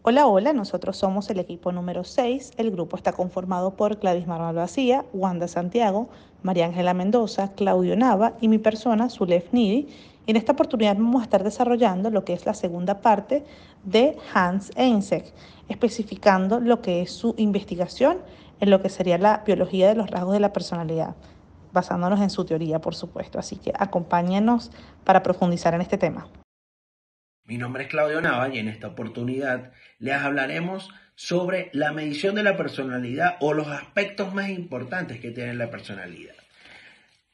Hola, hola, nosotros somos el equipo número 6. El grupo está conformado por Gladys Mar Vacía, Wanda Santiago, María Ángela Mendoza, Claudio Nava y mi persona, Zulef Nidi. Y en esta oportunidad vamos a estar desarrollando lo que es la segunda parte de Hans Eysenck, especificando lo que es su investigación en lo que sería la biología de los rasgos de la personalidad, basándonos en su teoría, por supuesto. Así que acompáñenos para profundizar en este tema. Mi nombre es Claudio Nava y en esta oportunidad les hablaremos sobre la medición de la personalidad o los aspectos más importantes que tiene la personalidad.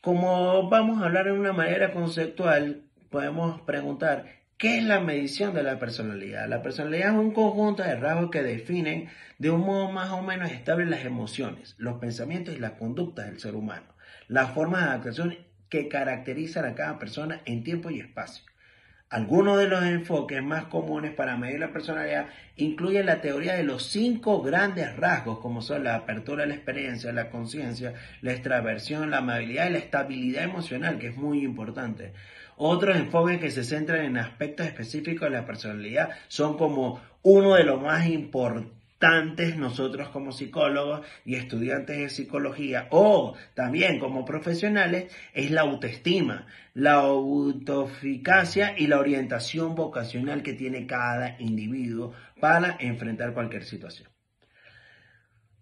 Como vamos a hablar de una manera conceptual, podemos preguntar, ¿qué es la medición de la personalidad? La personalidad es un conjunto de rasgos que definen de un modo más o menos estable las emociones, los pensamientos y las conductas del ser humano, las formas de actuación que caracterizan a cada persona en tiempo y espacio. Algunos de los enfoques más comunes para medir la personalidad incluyen la teoría de los 5 grandes rasgos, como son la apertura a la experiencia, la conciencia, la extraversión, la amabilidad y la estabilidad emocional, que es muy importante. Otros enfoques que se centran en aspectos específicos de la personalidad son como uno de los más importantes nosotros como psicólogos y estudiantes de psicología o también como profesionales es la autoestima, la autoeficacia y la orientación vocacional que tiene cada individuo para enfrentar cualquier situación.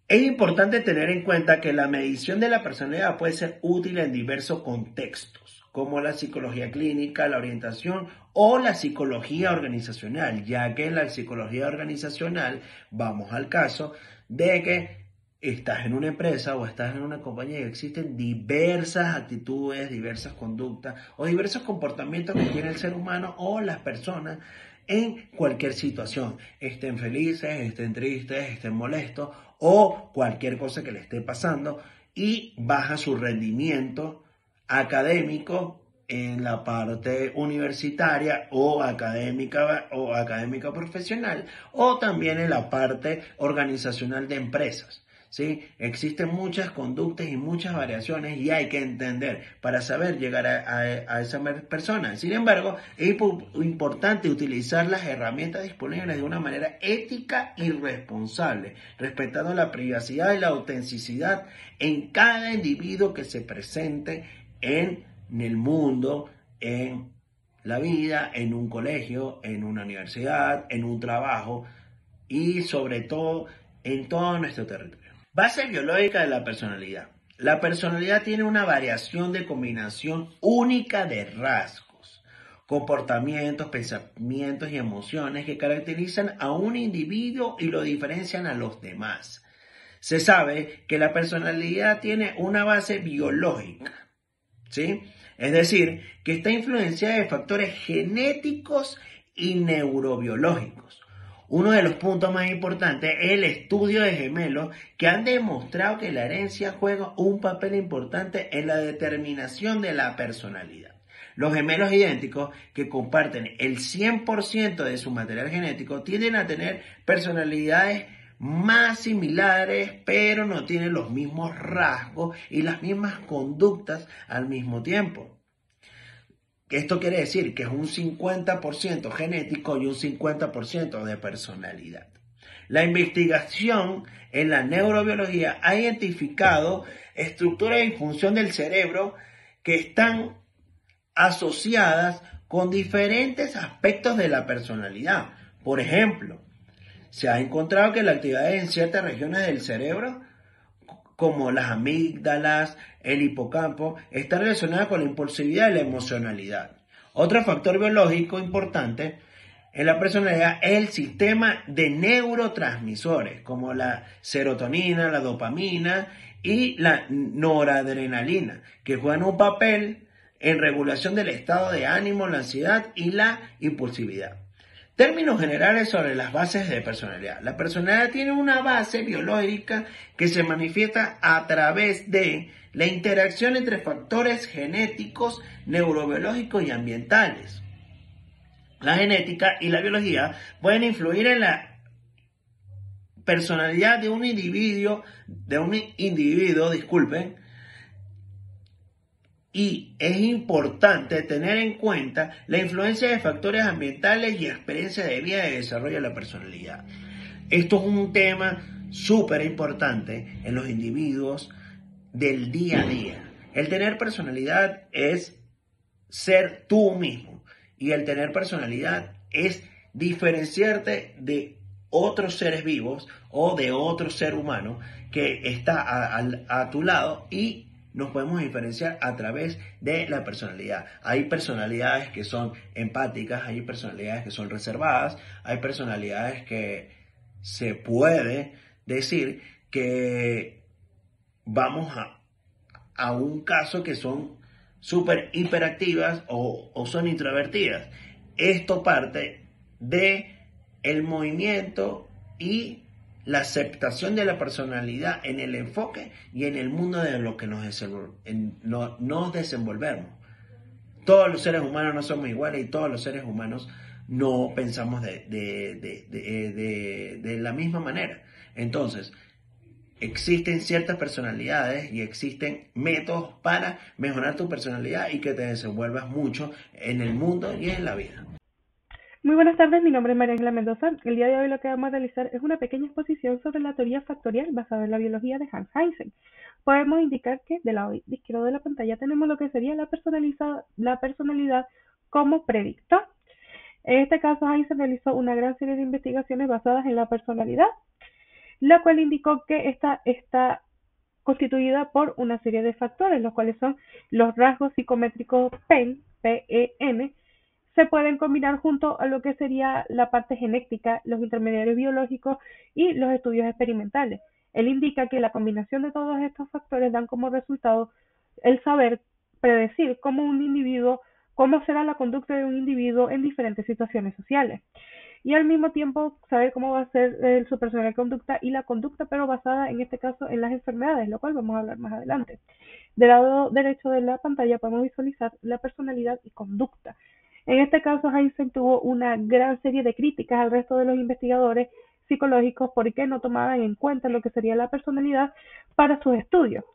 Es importante tener en cuenta que la medición de la personalidad puede ser útil en diversos contextos, como la psicología clínica, la orientación o la psicología organizacional, ya que en la psicología organizacional vamos al caso de que estás en una empresa o estás en una compañía y existen diversas actitudes, diversas conductas o diversos comportamientos que tiene el ser humano o las personas en cualquier situación, estén felices, estén tristes, estén molestos o cualquier cosa que le esté pasando y baja su rendimiento académico en la parte universitaria o académica profesional o también en la parte organizacional de empresas. ¿Sí? Existen muchas conductas y muchas variaciones y hay que entender para saber llegar a esa persona. Sin embargo, es importante utilizar las herramientas disponibles de una manera ética y responsable, respetando la privacidad y la autenticidad en cada individuo que se presente en el mundo, en la vida, en un colegio, en una universidad, en un trabajo y sobre todo en todo nuestro territorio. Base biológica de la personalidad. La personalidad tiene una variación de combinación única de rasgos, comportamientos, pensamientos y emociones que caracterizan a un individuo y lo diferencian a los demás. Se sabe que la personalidad tiene una base biológica, ¿sí? Es decir, que está influenciada de factores genéticos y neurobiológicos. Uno de los puntos más importantes es el estudio de gemelos que han demostrado que la herencia juega un papel importante en la determinación de la personalidad. Los gemelos idénticos que comparten el 100% de su material genético tienden a tener personalidades más similares, pero no tienen los mismos rasgos y las mismas conductas al mismo tiempo. Esto quiere decir que es un 50% genético y un 50% de personalidad. La investigación en la neurobiología ha identificado estructuras y función del cerebro que están asociadas con diferentes aspectos de la personalidad. Por ejemplo, se ha encontrado que la actividad en ciertas regiones del cerebro, como las amígdalas, el hipocampo, está relacionada con la impulsividad y la emocionalidad. Otro factor biológico importante en la personalidad es el sistema de neurotransmisores, como la serotonina, la dopamina y la noradrenalina, que juegan un papel en regulación del estado de ánimo, la ansiedad y la impulsividad. Términos generales sobre las bases de personalidad. La personalidad tiene una base biológica que se manifiesta a través de la interacción entre factores genéticos, neurobiológicos y ambientales. La genética y la biología pueden influir en la personalidad de un individuo, disculpen, Y es importante tener en cuenta la influencia de factores ambientales y experiencia de vida de desarrollo de la personalidad. Esto es un tema súper importante en los individuos del día a día. El tener personalidad es ser tú mismo, y el tener personalidad es diferenciarte de otros seres vivos o de otro ser humano que está a tu lado, y nos podemos diferenciar a través de la personalidad. Hay personalidades que son empáticas, hay personalidades que son reservadas, hay personalidades que se puede decir que vamos a un caso que son súper hiperactivas o son introvertidas. Esto parte de el movimiento y la aceptación de la personalidad en el enfoque y en el mundo de lo que nos desenvolvemos. Todos los seres humanos no somos iguales, y todos los seres humanos no pensamos de la misma manera. Entonces, existen ciertas personalidades y existen métodos para mejorar tu personalidad y que te desenvuelvas mucho en el mundo y en la vida. Muy buenas tardes, mi nombre es María Ángela Mendoza. El día de hoy lo que vamos a realizar es una pequeña exposición sobre la teoría factorial basada en la biología de Hans Eysenck. Podemos indicar que del lado izquierdo de la pantalla tenemos lo que sería la personalidad como predictor. En este caso, Eysenck realizó una gran serie de investigaciones basadas en la personalidad, la cual indicó que esta está constituida por una serie de factores, los cuales son los rasgos psicométricos PEN, PEN, se pueden combinar junto a lo que sería la parte genética, los intermediarios biológicos y los estudios experimentales. Él indica que la combinación de todos estos factores dan como resultado el saber predecir cómo será la conducta de un individuo en diferentes situaciones sociales. Y al mismo tiempo saber cómo va a ser su personalidad de conducta y la conducta, pero basada en este caso en las enfermedades, lo cual vamos a hablar más adelante. Del lado derecho de la pantalla podemos visualizar la personalidad y conducta. En este caso, Eysenck tuvo una gran serie de críticas al resto de los investigadores psicológicos porque no tomaban en cuenta lo que sería la personalidad para sus estudios,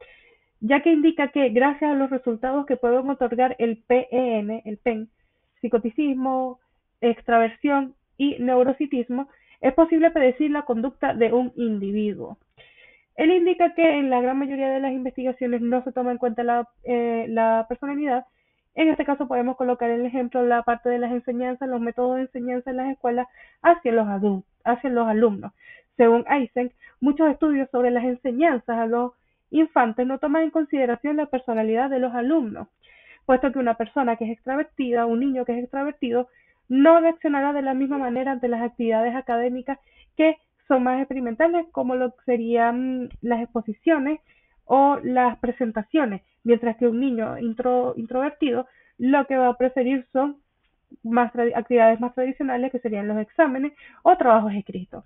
ya que indica que gracias a los resultados que pueden otorgar el PEN, psicoticismo, extraversión y neurositismo, es posible predecir la conducta de un individuo. Él indica que en la gran mayoría de las investigaciones no se toma en cuenta la personalidad. En este caso podemos colocar el ejemplo la parte de las enseñanzas, los métodos de enseñanza en las escuelas hacia los alumnos. Según Eysenck, muchos estudios sobre las enseñanzas a los infantes no toman en consideración la personalidad de los alumnos, puesto que una persona que es extravertida, un niño que es extravertido, no reaccionará de la misma manera ante las actividades académicas que son más experimentales, como lo que serían las exposiciones o las presentaciones, mientras que un niño introvertido lo que va a preferir son actividades más tradicionales, que serían los exámenes o trabajos escritos.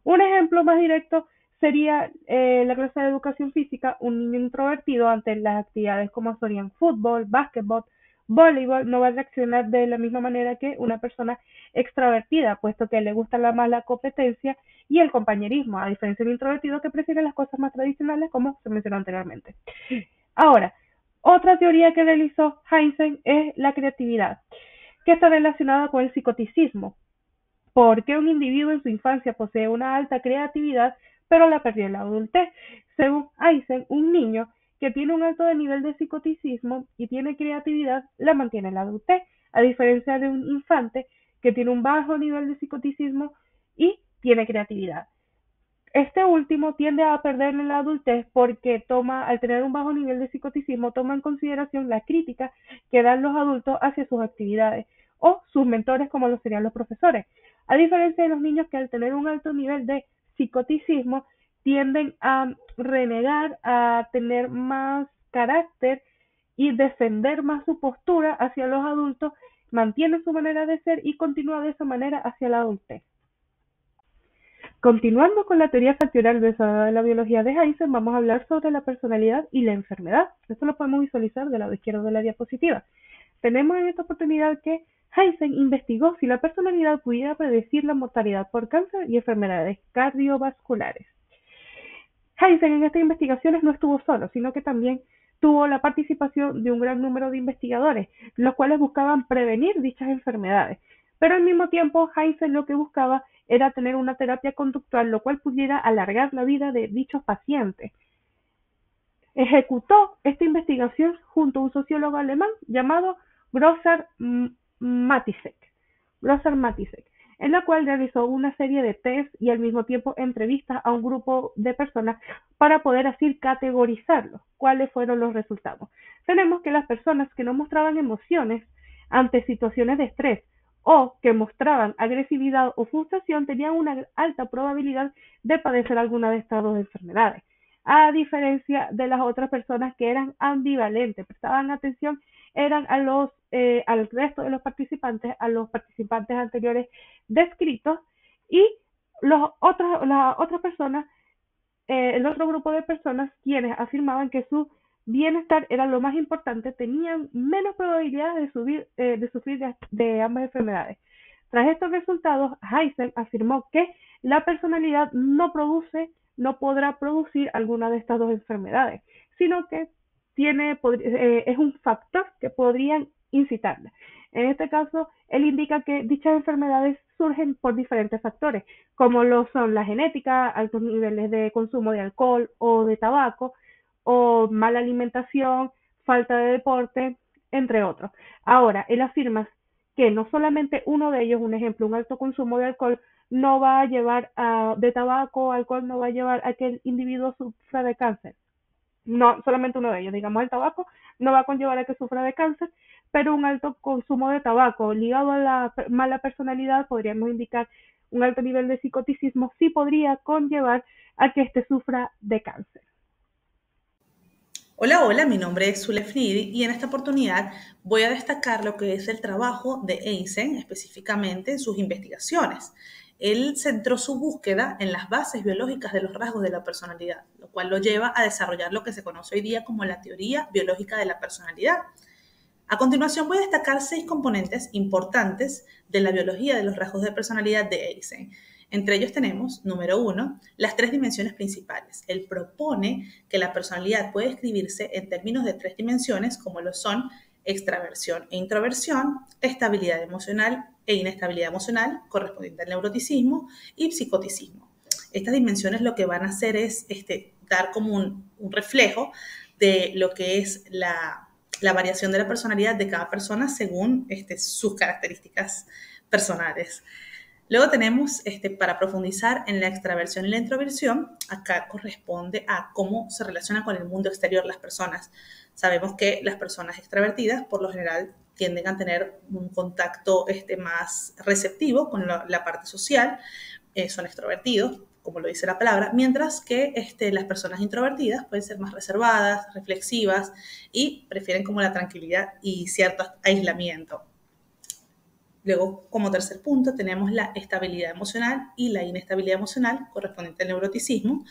Un ejemplo más directo sería la clase de educación física. Un niño introvertido ante las actividades como serían fútbol, básquetbol, voleibol, no va a reaccionar de la misma manera que una persona extravertida, puesto que le gusta más la competencia y el compañerismo, a diferencia del introvertido que prefiere las cosas más tradicionales, como se mencionó anteriormente. Ahora, otra teoría que realizó Eysenck es la creatividad, que está relacionada con el psicoticismo. ¿Por qué un individuo en su infancia posee una alta creatividad, pero la perdió en la adultez? Según Eysenck, un niño que tiene un alto nivel de psicoticismo y tiene creatividad, la mantiene en la adultez, a diferencia de un infante que tiene un bajo nivel de psicoticismo y tiene creatividad. Este último tiende a perder en la adultez porque al tener un bajo nivel de psicoticismo, toma en consideración la crítica que dan los adultos hacia sus actividades o sus mentores, como lo serían los profesores. A diferencia de los niños que al tener un alto nivel de psicoticismo tienden a renegar, a tener más carácter y defender más su postura hacia los adultos, mantiene su manera de ser y continúa de esa manera hacia la adultez. Continuando con la teoría factorial basada en la biología de Eysenck, vamos a hablar sobre la personalidad y la enfermedad. Esto lo podemos visualizar del lado izquierdo de la diapositiva. Tenemos en esta oportunidad que Eysenck investigó si la personalidad pudiera predecir la mortalidad por cáncer y enfermedades cardiovasculares. Eysenck en estas investigaciones no estuvo solo, sino que también tuvo la participación de un gran número de investigadores, los cuales buscaban prevenir dichas enfermedades. Pero al mismo tiempo, Heinzen lo que buscaba era tener una terapia conductual, lo cual pudiera alargar la vida de dichos pacientes. Ejecutó esta investigación junto a un sociólogo alemán llamado Grosser Matisek, en la cual realizó una serie de test y al mismo tiempo entrevistas a un grupo de personas para poder así categorizarlos. ¿Cuáles fueron los resultados? Tenemos que las personas que no mostraban emociones ante situaciones de estrés o que mostraban agresividad o frustración tenían una alta probabilidad de padecer alguna de estas dos enfermedades, a diferencia de las otras personas que eran ambivalentes, prestaban atención, eran al resto de los participantes, a los participantes anteriores descritos, y las otras personas, el otro grupo de personas quienes afirmaban que su bienestar era lo más importante, tenían menos probabilidades de sufrir de ambas enfermedades. Tras estos resultados, Heinzen afirmó que la personalidad no podrá producir alguna de estas dos enfermedades, sino que es un factor que podrían incitarla. En este caso, él indica que dichas enfermedades surgen por diferentes factores, como lo son la genética, altos niveles de consumo de alcohol o de tabaco, o mala alimentación, falta de deporte, entre otros. Ahora, él afirma que no solamente uno de ellos, un ejemplo, un alto consumo de alcohol, no va a llevar de tabaco o alcohol no va a llevar a que el individuo sufra de cáncer. No, solamente uno de ellos, digamos el tabaco, no va a conllevar a que sufra de cáncer, pero un alto consumo de tabaco ligado a la mala personalidad, podríamos indicar un alto nivel de psicoticismo, sí podría conllevar a que éste sufra de cáncer. Hola, hola, mi nombre es Zulef Nidi y en esta oportunidad voy a destacar lo que es el trabajo de Eysen, específicamente en sus investigaciones. Él centró su búsqueda en las bases biológicas de los rasgos de la personalidad, lo cual lo lleva a desarrollar lo que se conoce hoy día como la teoría biológica de la personalidad. A continuación voy a destacar 6 componentes importantes de la biología de los rasgos de personalidad de Eysen. Entre ellos tenemos, número 1, las 3 dimensiones principales. Él propone que la personalidad puede escribirse en términos de 3 dimensiones, como lo son extraversión e introversión, estabilidad emocional e inestabilidad emocional, correspondiente al neuroticismo y psicoticismo. Estas dimensiones lo que van a hacer es dar como un reflejo de lo que es la variación de la personalidad de cada persona según sus características personales. Luego tenemos, para profundizar en la extraversión y la introversión, acá corresponde a cómo se relacionan con el mundo exterior las personas. Sabemos que las personas extravertidas, por lo general, tienden a tener un contacto más receptivo con la parte social, son extrovertidos, como lo dice la palabra, mientras que las personas introvertidas pueden ser más reservadas, reflexivas y prefieren como la tranquilidad y cierto aislamiento. Luego, como tercer punto, tenemos la estabilidad emocional y la inestabilidad emocional correspondiente al neuroticismo.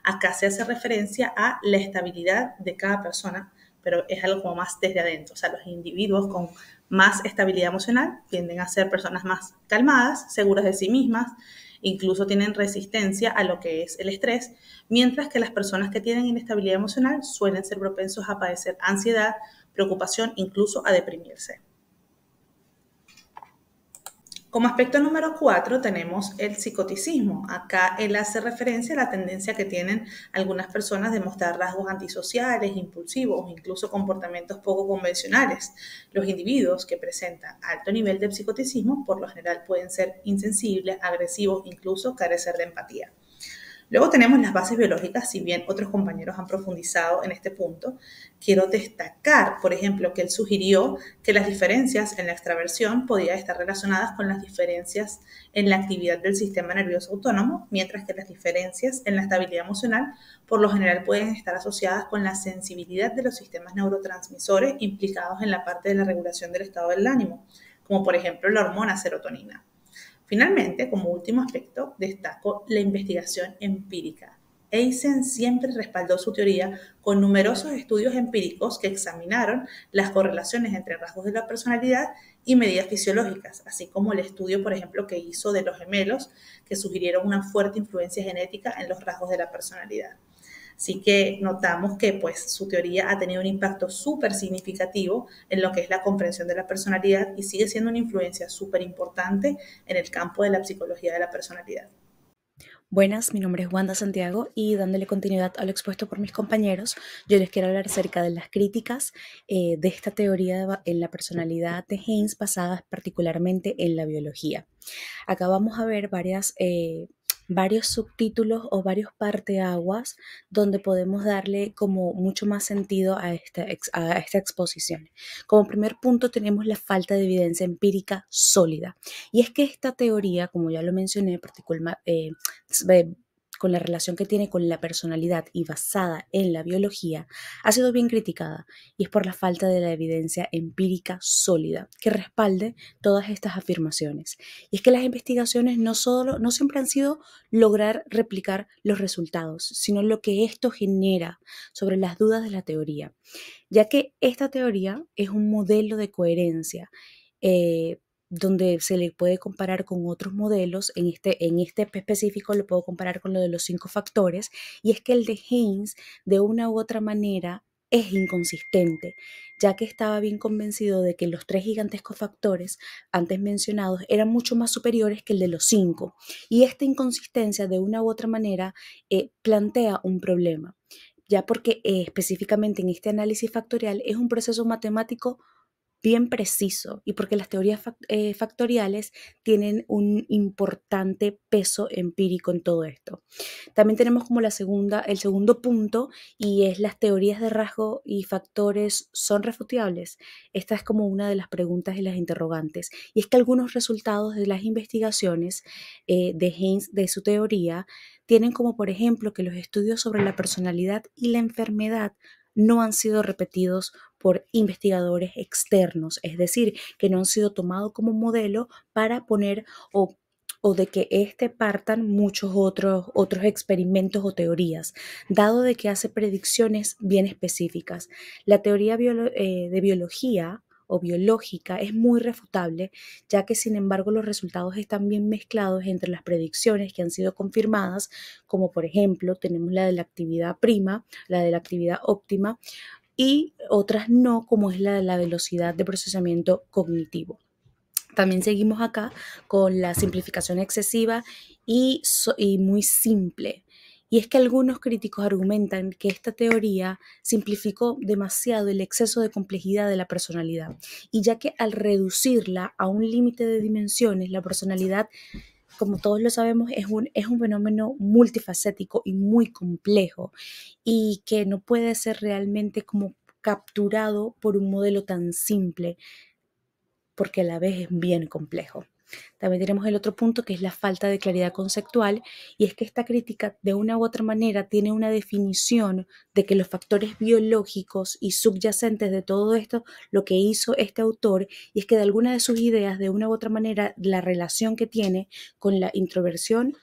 Acá se hace referencia a la estabilidad de cada persona, pero es algo como más desde adentro. O sea, los individuos con más estabilidad emocional tienden a ser personas más calmadas, seguras de sí mismas, incluso tienen resistencia a lo que es el estrés, mientras que las personas que tienen inestabilidad emocional suelen ser propensos a padecer ansiedad, preocupación, incluso a deprimirse. Como aspecto número 4 tenemos el psicoticismo. Acá él hace referencia a la tendencia que tienen algunas personas de mostrar rasgos antisociales, impulsivos o incluso comportamientos poco convencionales. Los individuos que presentan alto nivel de psicoticismo por lo general pueden ser insensibles, agresivos, incluso carecer de empatía. Luego tenemos las bases biológicas, si bien otros compañeros han profundizado en este punto. Quiero destacar, por ejemplo, que él sugirió que las diferencias en la extraversión podían estar relacionadas con las diferencias en la actividad del sistema nervioso autónomo, mientras que las diferencias en la estabilidad emocional por lo general pueden estar asociadas con la sensibilidad de los sistemas neurotransmisores implicados en la parte de la regulación del estado del ánimo, como por ejemplo la hormona serotonina. Finalmente, como último aspecto, destaco la investigación empírica. Eysen siempre respaldó su teoría con numerosos estudios empíricos que examinaron las correlaciones entre rasgos de la personalidad y medidas fisiológicas, así como el estudio, por ejemplo, que hizo de los gemelos, que sugirieron una fuerte influencia genética en los rasgos de la personalidad. Así que notamos que pues su teoría ha tenido un impacto súper significativo en lo que es la comprensión de la personalidad y sigue siendo una influencia súper importante en el campo de la psicología de la personalidad. Buenas, mi nombre es Wanda Santiago y dándole continuidad a lo expuesto por mis compañeros, yo les quiero hablar acerca de las críticas de esta teoría en la personalidad de Haynes basadas particularmente en la biología. Acá vamos a ver varios subtítulos o varios parteaguas donde podemos darle como mucho más sentido a esta exposición. Como primer punto tenemos la falta de evidencia empírica sólida. Y es que esta teoría, como ya lo mencioné, con la relación que tiene con la personalidad y basada en la biología, ha sido bien criticada y es por la falta de la evidencia empírica sólida que respalde todas estas afirmaciones. Y es que las investigaciones no siempre han sido lograr replicar los resultados, sino lo que esto genera sobre las dudas de la teoría, ya que esta teoría es un modelo de coherencia donde se le puede comparar con otros modelos. En este específico lo puedo comparar con lo de los 5 factores, y es que el de Haynes de una u otra manera es inconsistente, ya que estaba bien convencido de que los 3 gigantescos factores antes mencionados eran mucho más superiores que el de los 5, y esta inconsistencia de una u otra manera plantea un problema, ya porque específicamente en este análisis factorial es un proceso matemático bien preciso y porque las teorías factoriales tienen un importante peso empírico en todo esto. También tenemos como el segundo punto, y es las teorías de rasgo y factores son refutables. Esta es como una de las preguntas y las interrogantes. Y es que algunos resultados de las investigaciones de Haynes, de su teoría, tienen como por ejemplo que los estudios sobre la personalidad y la enfermedad no han sido repetidos por investigadores externos, es decir, que no han sido tomados como modelo para poner o de que partan muchos otros experimentos o teorías, dado de que hace predicciones bien específicas. La teoría de biología o biológica es muy refutable, ya que sin embargo los resultados están bien mezclados entre las predicciones que han sido confirmadas, como por ejemplo tenemos la de la actividad prima, la de la actividad óptima, y otras no, como es la de la velocidad de procesamiento cognitivo. También seguimos acá con la simplificación excesiva y muy simple. Y es que algunos críticos argumentan que esta teoría simplificó demasiado el exceso de complejidad de la personalidad, y ya que al reducirla a un límite de dimensiones, la personalidad, como todos lo sabemos, es un fenómeno multifacético y muy complejo, y que no puede ser realmente como capturado por un modelo tan simple, porque a la vez es bien complejo. También tenemos el otro punto, que es la falta de claridad conceptual, y es que esta crítica de una u otra manera tiene una definición de que los factores biológicos y subyacentes de todo esto, lo que hizo este autor, y es que de alguna de sus ideas, de una u otra manera, la relación que tiene con la introversión,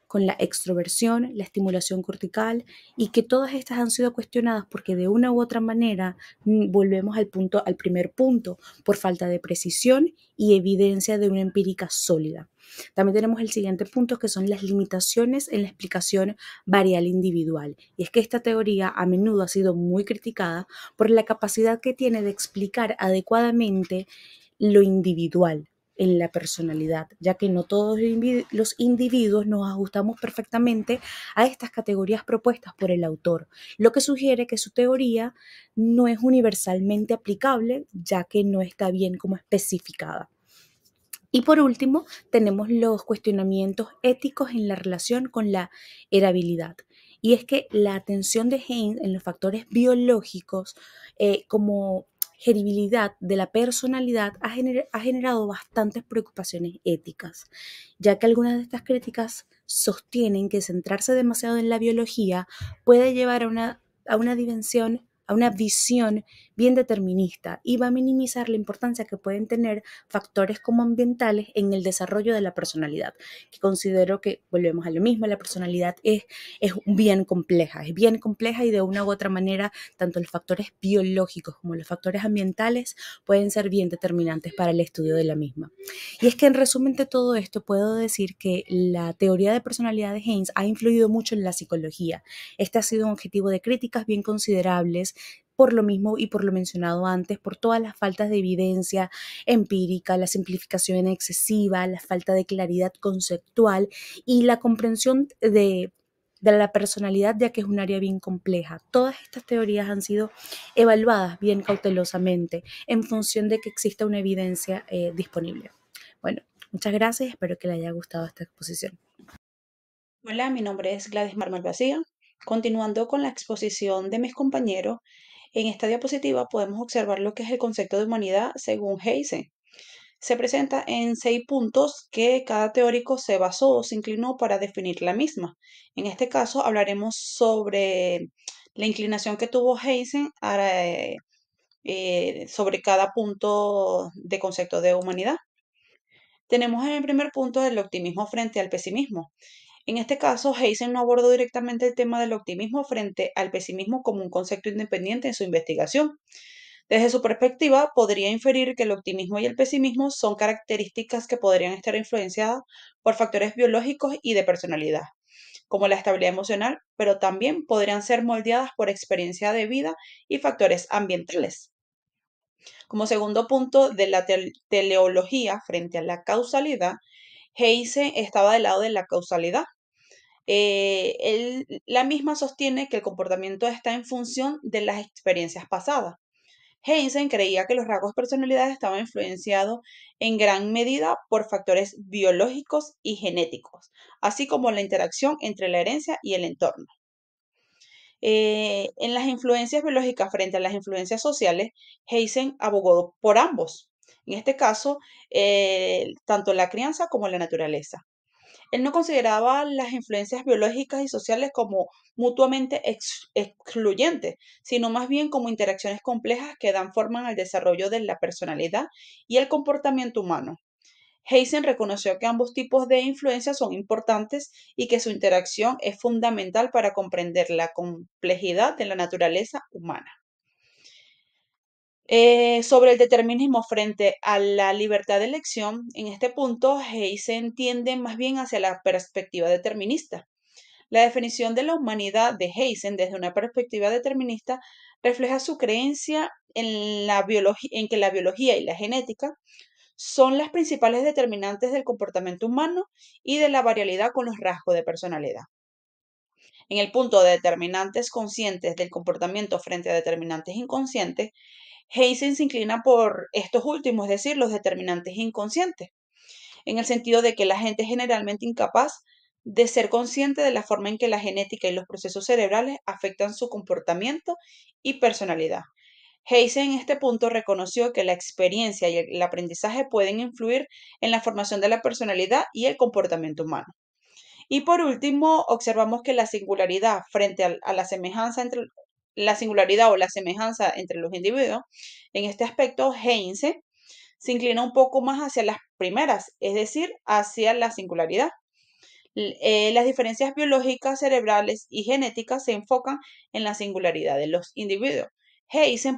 con la extroversión, la estimulación cortical, y que todas estas han sido cuestionadas porque de una u otra manera volvemos al primer punto, por falta de precisión y evidencia de una empírica sólida. También tenemos el siguiente punto, que son las limitaciones en la explicación varial individual. Y es que esta teoría a menudo ha sido muy criticada por la capacidad que tiene de explicar adecuadamente lo individual en la personalidad, ya que no todos los individuos nos ajustamos perfectamente a estas categorías propuestas por el autor, lo que sugiere que su teoría no es universalmente aplicable, ya que no está bien como especificada. Y por último, tenemos los cuestionamientos éticos en la relación con la heredabilidad. Y es que la atención de Haynes en los factores biológicos como geribilidad de la personalidad ha generado bastantes preocupaciones éticas, ya que algunas de estas críticas sostienen que centrarse demasiado en la biología puede llevar a una dimensión a una visión bien determinista y va a minimizar la importancia que pueden tener factores como ambientales en el desarrollo de la personalidad, que considero que volvemos a lo mismo, la personalidad es bien compleja y de una u otra manera tanto los factores biológicos como los factores ambientales pueden ser bien determinantes para el estudio de la misma. Y es que en resumen de todo esto puedo decir que la teoría de personalidad de Haynes ha influido mucho en la psicología. Este ha sido un objetivo de críticas bien considerables por lo mismo y por lo mencionado antes, por todas las faltas de evidencia empírica, la simplificación excesiva, la falta de claridad conceptual y la comprensión de la personalidad, ya que es un área bien compleja. Todas estas teorías han sido evaluadas bien cautelosamente en función de que exista una evidencia disponible. Bueno, muchas gracias, espero que les haya gustado esta exposición. Hola, mi nombre es Gladys Marmal Vacía. Continuando con la exposición de mis compañeros, en esta diapositiva podemos observar lo que es el concepto de humanidad según Haysen. Se presenta en 6 puntos que cada teórico se basó o se inclinó para definir la misma. En este caso hablaremos sobre la inclinación que tuvo Haysen sobre cada punto de concepto de humanidad. Tenemos en el primer punto el optimismo frente al pesimismo. En este caso, Haysen no abordó directamente el tema del optimismo frente al pesimismo como un concepto independiente en su investigación. Desde su perspectiva, podría inferir que el optimismo y el pesimismo son características que podrían estar influenciadas por factores biológicos y de personalidad, como la estabilidad emocional, pero también podrían ser moldeadas por experiencia de vida y factores ambientales. Como segundo punto de la teleología frente a la Haysen estaba del lado de la causalidad. La misma sostiene que el comportamiento está en función de las experiencias pasadas. Haysen creía que los rasgos de personalidad estaban influenciados en gran medida por factores biológicos y genéticos, así como la interacción entre la herencia y el entorno. En las influencias biológicas frente a las influencias sociales, Haysen abogó por ambos. En este caso, tanto la crianza como la naturaleza. Él no consideraba las influencias biológicas y sociales como mutuamente excluyentes, sino más bien como interacciones complejas que dan forma al desarrollo de la personalidad y el comportamiento humano. Haysen reconoció que ambos tipos de influencias son importantes y que su interacción es fundamental para comprender la complejidad de la naturaleza humana. Sobre el determinismo frente a la libertad de elección, en este punto Haysen tiende más bien hacia la perspectiva determinista. La definición de la humanidad de Haysen desde una perspectiva determinista refleja su creencia en que la biología y la genética son las principales determinantes del comportamiento humano y de la variabilidad con los rasgos de personalidad. En el punto de determinantes conscientes del comportamiento frente a determinantes inconscientes, Haysen se inclina por estos últimos, es decir, los determinantes inconscientes, en el sentido de que la gente es generalmente incapaz de ser consciente de la forma en que la genética y los procesos cerebrales afectan su comportamiento y personalidad. Haysen en este punto reconoció que la experiencia y el aprendizaje pueden influir en la formación de la personalidad y el comportamiento humano. Y por último, observamos que la singularidad frente a la semejanza entre la singularidad o la semejanza entre los individuos, en este aspecto, Haynes se inclina un poco más hacia las primeras, es decir, hacia la singularidad. Las diferencias biológicas, cerebrales y genéticas se enfocan en la singularidad de los individuos. Haynes,